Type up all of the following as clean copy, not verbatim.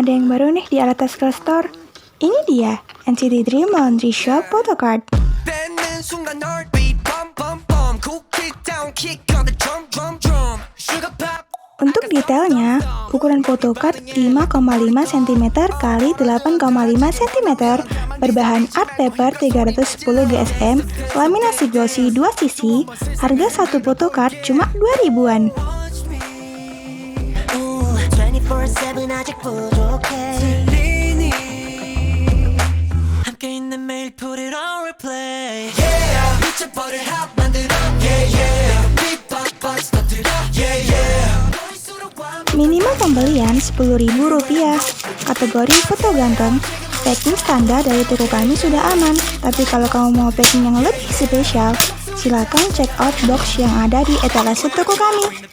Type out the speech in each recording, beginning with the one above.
Ada yang baru nih di Alethaskle Store. Ini dia, NCT Dream Laundry Shop Photocard. Untuk detailnya, ukuran Photocard 5,5 cm x 8,5 cm, berbahan art paper 310 GSM, laminasi glossy 2 sisi, harga satu Photocard cuma 2 ribuan. Minimal pembelian Rp10.000. Kategori foto ganteng. Packing standar dari toko kami sudah aman. Tapi kalau kamu mau packing yang lebih spesial, silakan check out box yang ada di etalase toko kami.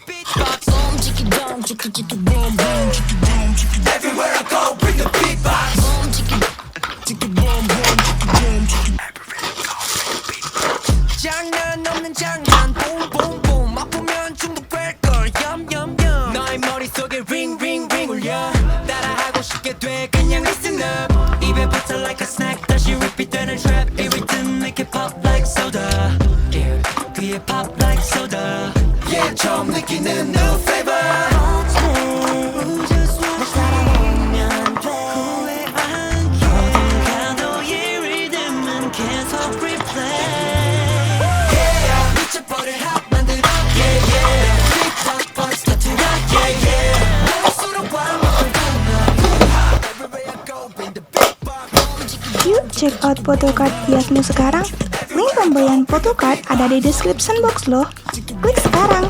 Yuk check out Photocard hiasmu sekarang. Link pembelian Photocard ada di description box loh. Klik sekarang.